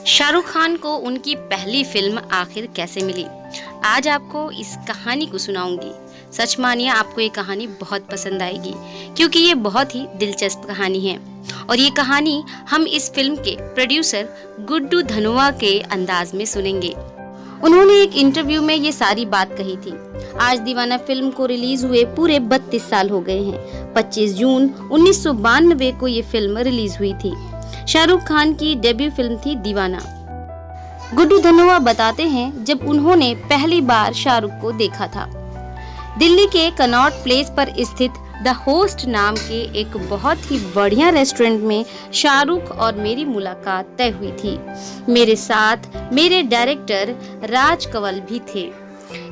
शाहरुख खान को उनकी पहली फिल्म आखिर कैसे मिली? आज आपको इस कहानी को सुनाऊंगी। सच मानिए आपको ये कहानी बहुत पसंद आएगी क्योंकि ये बहुत ही दिलचस्प कहानी है और ये कहानी हम इस फिल्म के प्रोड्यूसर गुड्डू धनोआ के अंदाज में सुनेंगे। उन्होंने एक इंटरव्यू में ये सारी बात कही थी। आज दीवाना फिल्म को रिलीज हुए पूरे 32 साल हो गए हैं। 25 जून 1992 को ये फिल्म रिलीज हुई थी। शाहरुख खान की डेब्यू फिल्म थी दीवाना। गुड्डू धनोआ बताते हैं जब उन्होंने पहली बार शाहरुख को देखा था, दिल्ली के कनॉट प्लेस पर स्थित द होस्ट नाम के एक बहुत ही बढ़िया रेस्टोरेंट में शाहरुख और मेरी मुलाकात तय हुई थी। मेरे साथ मेरे डायरेक्टर राज कंवल भी थे।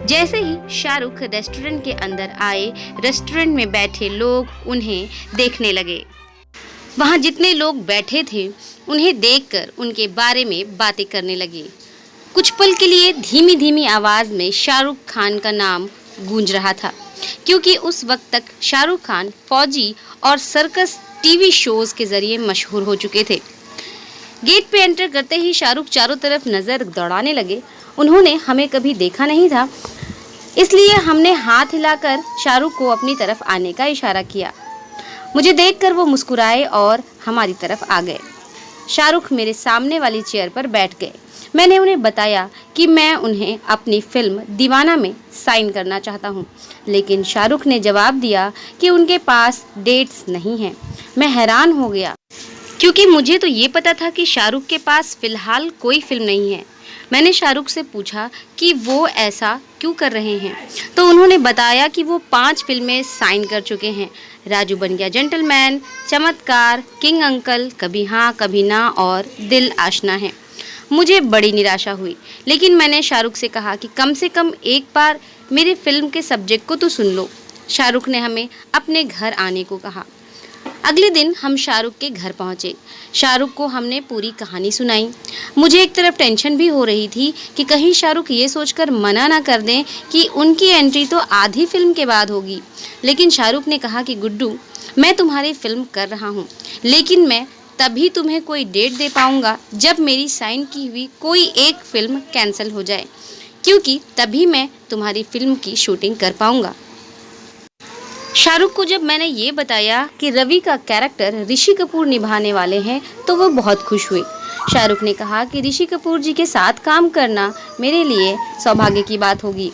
जैसे ही शाहरुख रेस्टोरेंट के अंदर आए, रेस्टोरेंट में बैठे लोग उन्हें देखने लगे। वहाँ जितने लोग बैठे थे उन्हें देखकर उनके बारे में बातें करने लगे। कुछ पल के लिए धीमी धीमी आवाज़ में शाहरुख खान का नाम गूंज रहा था क्योंकि उस वक्त तक शाहरुख खान फौजी और सर्कस टीवी शोज के जरिए मशहूर हो चुके थे। गेट पे एंटर करते ही शाहरुख चारों तरफ नज़र दौड़ाने लगे। उन्होंने हमें कभी देखा नहीं था, इसलिए हमने हाथ हिलाकर शाहरुख को अपनी तरफ आने का इशारा किया। मुझे देखकर वो मुस्कुराए और हमारी तरफ आ गए। शाहरुख मेरे सामने वाली चेयर पर बैठ गए। मैंने उन्हें बताया कि मैं उन्हें अपनी फिल्म दीवाना में साइन करना चाहता हूं, लेकिन शाहरुख ने जवाब दिया कि उनके पास डेट्स नहीं हैं। मैं हैरान हो गया क्योंकि मुझे तो ये पता था कि शाहरुख के पास फिलहाल कोई फिल्म नहीं है। मैंने शाहरुख से पूछा कि वो ऐसा क्यों कर रहे हैं, तो उन्होंने बताया कि वो 5 फिल्में साइन कर चुके हैं। राजू बन गया जेंटलमैन, चमत्कार, किंग अंकल, कभी हाँ कभी ना और दिल आशना है। मुझे बड़ी निराशा हुई, लेकिन मैंने शाहरुख से कहा कि कम से कम एक बार मेरी फिल्म के सब्जेक्ट को तो सुन लो। शाहरुख ने हमें अपने घर आने को कहा। अगले दिन हम शाहरुख के घर पहुंचे। शाहरुख को हमने पूरी कहानी सुनाई। मुझे एक तरफ टेंशन भी हो रही थी कि कहीं शाहरुख ये सोचकर मना ना कर दें कि उनकी एंट्री तो आधी फिल्म के बाद होगी। लेकिन शाहरुख ने कहा कि गुड्डू, मैं तुम्हारी फिल्म कर रहा हूँ, लेकिन मैं तभी तुम्हें कोई डेट दे पाऊँगा जब मेरी साइन की हुई कोई एक फिल्म कैंसिल हो जाए, क्योंकि तभी मैं तुम्हारी फिल्म की शूटिंग कर पाऊँगा। शाहरुख को जब मैंने ये बताया कि रवि का कैरेक्टर ऋषि कपूर निभाने वाले हैं तो वो बहुत खुश हुए। शाहरुख ने कहा कि ऋषि कपूर जी के साथ काम करना मेरे लिए सौभाग्य की बात होगी।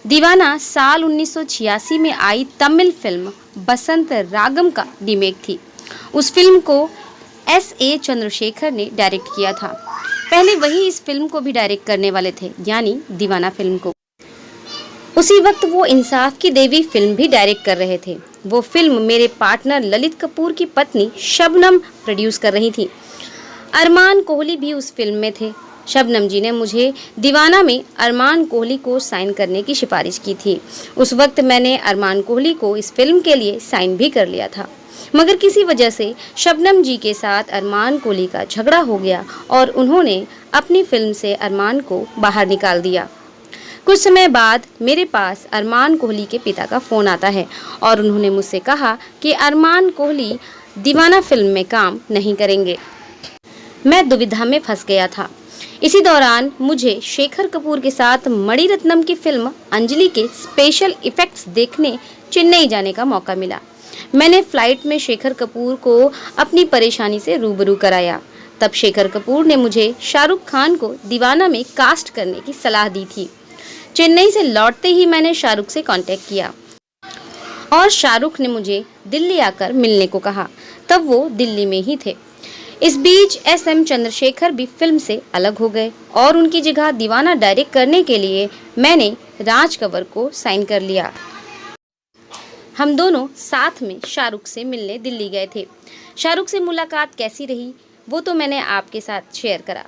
दीवाना साल 1986 में आई तमिल फिल्म बसंत रागम का रीमेक थी। उस फिल्म को S.A. चंद्रशेखर ने डायरेक्ट किया था। पहले वही इस फिल्म को भी डायरेक्ट करने वाले थे, यानी दीवाना फिल्म को। उसी वक्त वो इंसाफ की देवी फिल्म भी डायरेक्ट कर रहे थे। वो फिल्म मेरे पार्टनर ललित कपूर की पत्नी शबनम प्रोड्यूस कर रही थी। अरमान कोहली भी उस फिल्म में थे। शबनम जी ने मुझे दीवाना में अरमान कोहली को साइन करने की सिफारिश की थी। उस वक्त मैंने अरमान कोहली को इस फिल्म के लिए साइन भी कर लिया था, मगर किसी वजह से शबनम जी के साथ अरमान कोहली का झगड़ा हो गया और उन्होंने अपनी फिल्म से अरमान को बाहर निकाल दिया। कुछ समय बाद मेरे पास अरमान कोहली के पिता का फ़ोन आता है और उन्होंने मुझसे कहा कि अरमान कोहली दीवाना फिल्म में काम नहीं करेंगे। मैं दुविधा में फंस गया था। इसी दौरान मुझे शेखर कपूर के साथ मणिरत्नम की फिल्म अंजलि के स्पेशल इफ़ेक्ट्स देखने चेन्नई जाने का मौका मिला। मैंने फ़्लाइट में शेखर कपूर को अपनी परेशानी से रूबरू कराया। तब शेखर कपूर ने मुझे शाहरुख खान को दीवाना में कास्ट करने की सलाह दी थी। चेन्नई से लौटते ही मैंने शाहरुख से कांटेक्ट किया और शाहरुख ने मुझे दिल्ली आकर मिलने को कहा। तब वो दिल्ली में ही थे। इस बीच S.M. चंद्रशेखर भी फिल्म से अलग हो गए और उनकी जगह दीवाना डायरेक्ट करने के लिए मैंने राज कंवर को साइन कर लिया। हम दोनों साथ में शाहरुख से मिलने दिल्ली गए थे। शाहरुख से मुलाकात कैसी रही वो तो मैंने आपके साथ शेयर करा।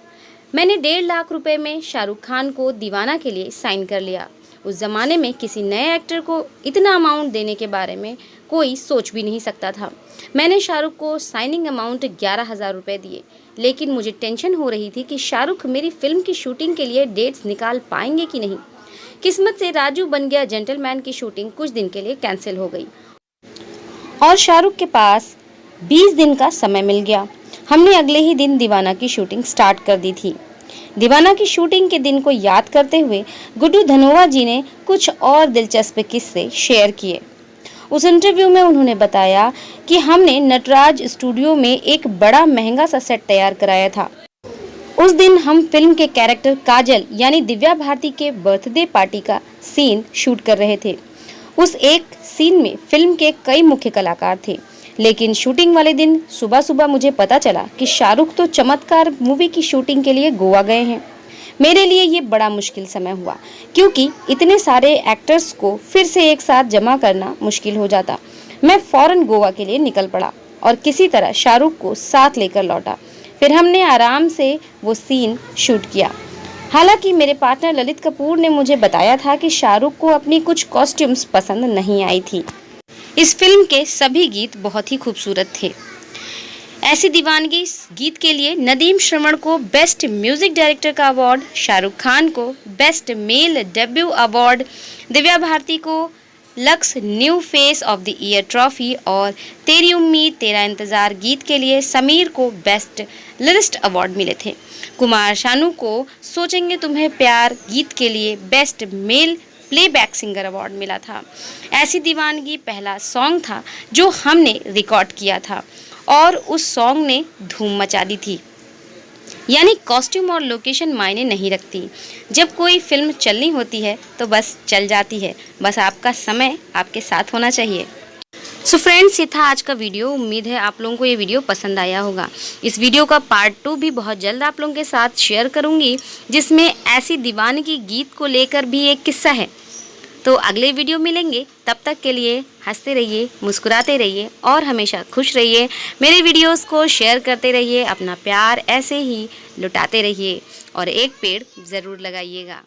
मैंने 1.5 लाख रुपए में शाहरुख खान को दीवाना के लिए साइन कर लिया। उस ज़माने में किसी नए एक्टर को इतना अमाउंट देने के बारे में कोई सोच भी नहीं सकता था। मैंने शाहरुख को साइनिंग अमाउंट 11,000 रुपये दिए, लेकिन मुझे टेंशन हो रही थी कि शाहरुख मेरी फिल्म की शूटिंग के लिए डेट्स निकाल पाएंगे कि नहीं। किस्मत से राजू बन गया जेंटलमैन की शूटिंग कुछ दिन के लिए कैंसिल हो गई और शाहरुख के पास 20 दिन का समय मिल गया। हमने अगले ही दिन दीवाना की शूटिंग स्टार्ट कर दी थी। दीवाना की शूटिंग के दिन को याद करते हुए गुड्डू धनोवा जी ने कुछ और दिलचस्प किस्से शेयर किए। उस इंटरव्यू में उन्होंने बताया कि हमने नटराज स्टूडियो में एक बड़ा महंगा सा सेट तैयार कराया था। उस दिन हम फिल्म के कैरेक्टर काजल यानी दिव्या भारती के बर्थडे पार्टी का सीन शूट कर रहे थे। उस एक सीन में फिल्म के कई मुख्य कलाकार थे, लेकिन शूटिंग वाले दिन सुबह सुबह मुझे पता चला कि शाहरुख तो चमत्कार मूवी की शूटिंग के लिए गोवा गए हैं। मेरे लिए ये बड़ा मुश्किल समय हुआ, क्योंकि इतने सारे एक्टर्स को फिर से एक साथ जमा करना मुश्किल हो जाता। मैं फौरन गोवा के लिए निकल पड़ा और किसी तरह शाहरुख को साथ लेकर लौटा। फिर हमने आराम से वो सीन शूट किया। हालांकि मेरे पार्टनर ललित कपूर ने मुझे बताया था कि शाहरुख को अपनी कुछ कॉस्ट्यूम्स पसंद नहीं आई थी। इस फिल्म के सभी गीत बहुत ही खूबसूरत थे। ऐसी दीवानगी गीत के लिए नदीम श्रवण को बेस्ट म्यूजिक डायरेक्टर का अवार्ड, शाहरुख खान को best male debut award, Divya Bharti को Lux new face of the year trophy और तेरी उम्मीद तेरा इंतज़ार गीत के लिए समीर को बेस्ट लिरिस्ट अवार्ड मिले थे। कुमार शानू को सोचेंगे तुम्हें प्यार गीत के लिए best male playback singer award मिला था। ऐसी दीवानगी पहला सॉन्ग था जो हमने रिकॉर्ड किया था और उस सॉन्ग ने धूम मचा दी थी। यानी कॉस्ट्यूम और लोकेशन मायने नहीं रखती। जब कोई फिल्म चलनी होती है तो बस चल जाती है, बस आपका समय आपके साथ होना चाहिए। सो फ्रेंड्स, ये था आज का वीडियो। उम्मीद है आप लोगों को ये वीडियो पसंद आया होगा। इस वीडियो का पार्ट 2 भी बहुत जल्द आप लोगों के साथ शेयर करूँगी, जिसमें ऐसी दीवानगी गीत को लेकर भी एक किस्सा है। तो अगले वीडियो मिलेंगे, तब तक के लिए हंसते रहिए, मुस्कुराते रहिए और हमेशा खुश रहिए। मेरे वीडियोस को शेयर करते रहिए, अपना प्यार ऐसे ही लुटाते रहिए और एक पेड़ ज़रूर लगाइएगा।